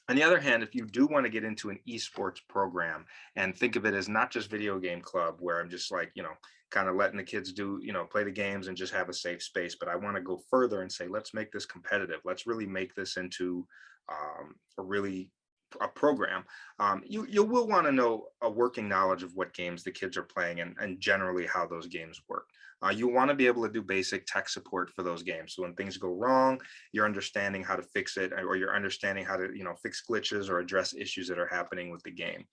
On the other hand, if you do want to get into an esports program and think of it as not just video game club where I'm just like, kind of letting the kids do, play the games and just have a safe space, but I want to go further and say, let's make this competitive. Let's really make this into a program. You will want to know a working knowledge of what games the kids are playing and generally how those games work. You want to be able to do basic tech support for those games. So when things go wrong, you're understanding how to fix it, or you're understanding how to, fix glitches or address issues that are happening with the game.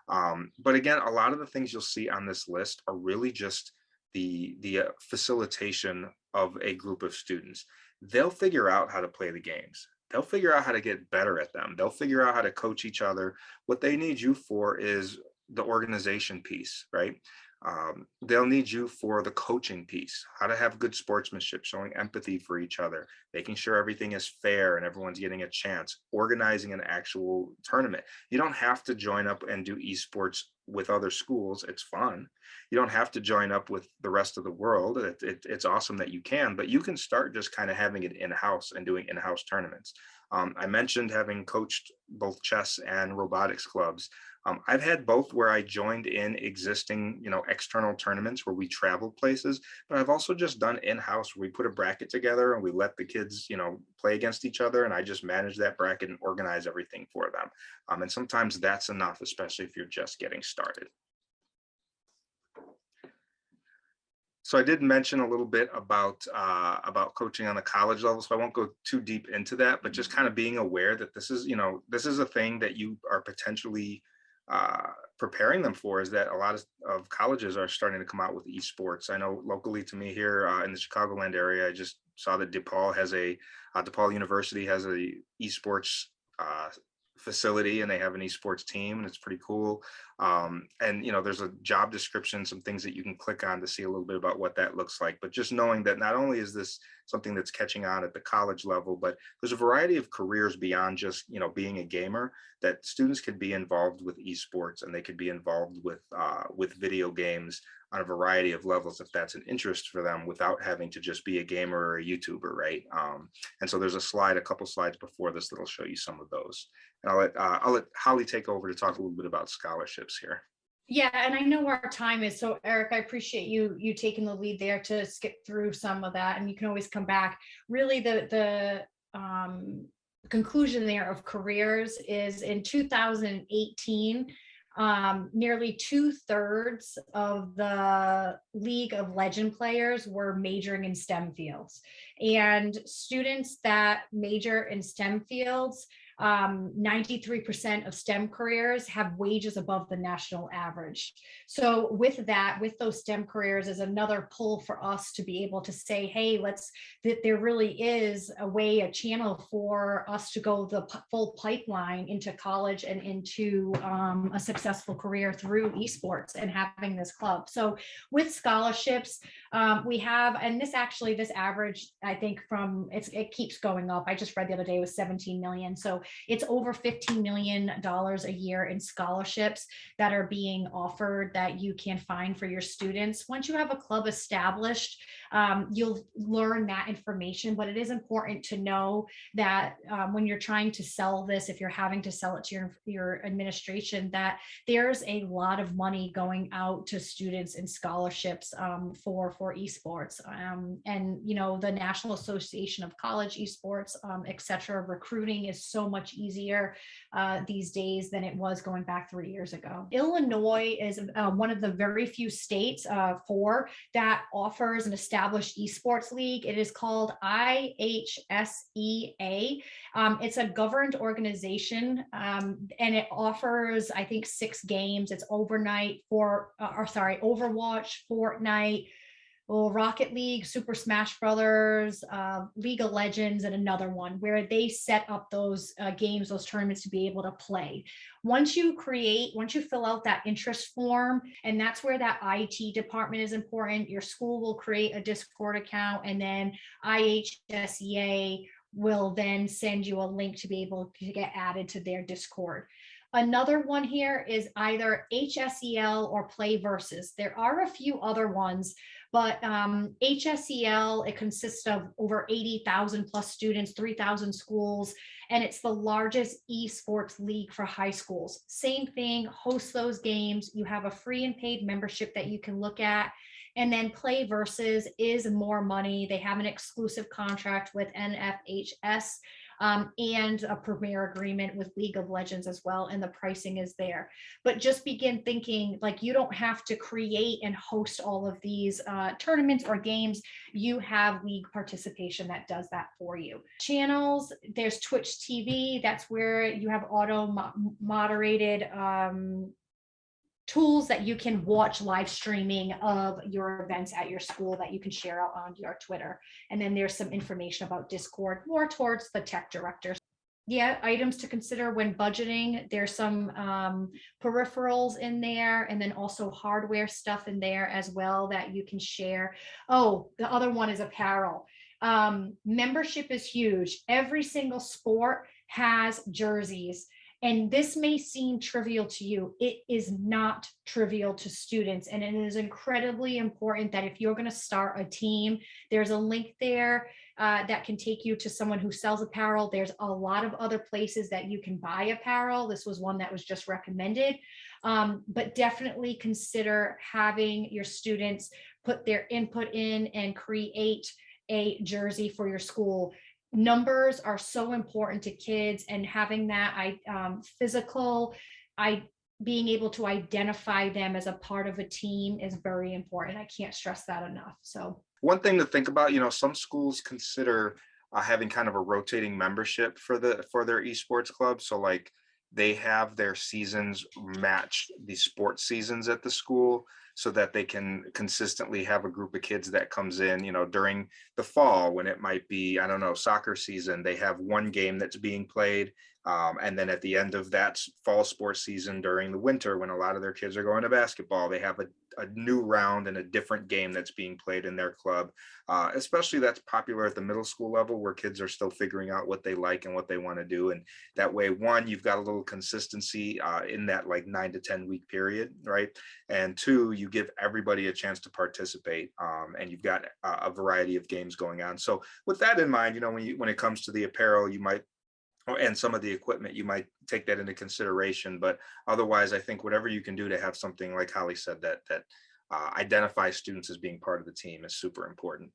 But again, a lot of the things you'll see on this list are really just the facilitation of a group of students. They'll figure out how to play the games. They'll figure out how to get better at them. They'll figure out how to coach each other. What they need you for is the organization piece, right? They'll need you for the coaching piece, how to have good sportsmanship, showing empathy for each other, making sure everything is fair and everyone's getting a chance, organizing an actual tournament. You don't have to join up and do esports with other schools. It's fun. You don't have to join up with the rest of the world. It's awesome that you can, but you can start just kind of having it in-house and doing in-house tournaments. I mentioned having coached both chess and robotics clubs. I've had both where I joined in existing, external tournaments where we traveled places, but I've also just done in-house where we put a bracket together and we let the kids, play against each other, and I just manage that bracket and organize everything for them. And sometimes that's enough, especially if you're just getting started. So I did mention a little bit about coaching on the college level, so I won't go too deep into that, but just kind of being aware that this is a thing that you are potentially preparing them for, is that a lot of colleges are starting to come out with esports. I know locally to me here in the Chicagoland area, I just saw that DePaul University has a esports facility, and they have an esports team, and it's pretty cool. And there's a job description, some things that you can click on to see a little bit about what that looks like. But just knowing that not only is this something that's catching on at the college level, but there's a variety of careers beyond just being a gamer, that students could be involved with esports, and they could be involved with video games on a variety of levels if that's an interest for them, without having to just be a gamer or a YouTuber, right? And so there's a couple slides before this that'll show you some of those. And I'll let Holly take over to talk a little bit about scholarships here. Yeah, and I know our time is, so Eric, I appreciate you taking the lead there to skip through some of that, and you can always come back. Really, the conclusion there of careers is in 2018, nearly 2/3 of the League of Legend players were majoring in STEM fields, and students that major in STEM fields, 93% of STEM careers have wages above the national average. So with those STEM careers is another pull for us to be able to say, hey, that there really is a channel for us to go the full pipeline into college and into a successful career through esports and having this club. So with scholarships, we have, and this average, I think it keeps going up. I just read the other day was 17 million. So it's over $15 million a year in scholarships that are being offered that you can find for your students. Once you have a club established, you'll learn that information, but it is important to know that when you're trying to sell this, if you're having to sell it to your administration, that there's a lot of money going out to students in scholarships for esports. And the National Association of College Esports, et cetera, recruiting is so much easier these days than it was going back 3 years ago. Illinois is one of the very few states that offers an established esports league. It is called IHSEA. It's a governed organization, and it offers, I think, 6 games. It's Overwatch, Fortnite, Rocket League, Super Smash Brothers, League of Legends, and another one where they set up those games, those tournaments to be able to play. Once you fill out that interest form, and that's where that IT department is important. Your school will create a Discord account, and then IHSEA will then send you a link to be able to get added to their Discord. Another one here is either HSEL or Play Versus. There are a few other ones, but HSEL, it consists of over 80,000 plus students, 3,000 schools, and it's the largest esports league for high schools. Same thing, host those games. You have a free and paid membership that you can look at. And then Play Versus is more money. They have an exclusive contract with NFHS, and a premier agreement with League of Legends as well. And the pricing is there. But just begin thinking like you don't have to create and host all of these tournaments or games. You have league participation that does that for you. Channels, there's Twitch TV. That's where you have auto moderated tools that you can watch live streaming of your events at your school that you can share out on your Twitter. And then there's some information about Discord, more towards the tech director. Yeah, items to consider when budgeting. There's some peripherals in there, and then also hardware stuff in there as well that you can share. Oh, the other one is apparel. Membership is huge. Every single sport has jerseys. And this may seem trivial to you. It is not trivial to students. And it is incredibly important that if you're going to start a team, there's a link there that can take you to someone who sells apparel. There's a lot of other places that you can buy apparel. This was one that was just recommended. But definitely consider having your students put their input in and create a jersey for your school. Numbers are so important to kids, and having that physical, being able to identify them as a part of a team is very important. I can't stress that enough. So one thing to think about, some schools consider having kind of a rotating membership for their esports club. So like they have their seasons match the sports seasons at the school, so that they can consistently have a group of kids that comes in, during the fall when it might be, I don't know, soccer season. They have one game that's being played. And then at the end of that fall sports season during the winter, when a lot of their kids are going to basketball, they have a new round and a different game that's being played in their club. Especially that's popular at the middle school level, where kids are still figuring out what they like and what they want to do. And that way, one, you've got a little consistency in that like 9 to 10 week period, right? And two, you give everybody a chance to participate, and you've got a variety of games going on. So with that in mind, when it comes to the apparel, you might, and some of the equipment, you might take that into consideration. But otherwise, I think whatever you can do to have something like Holly said that identifies students as being part of the team is super important.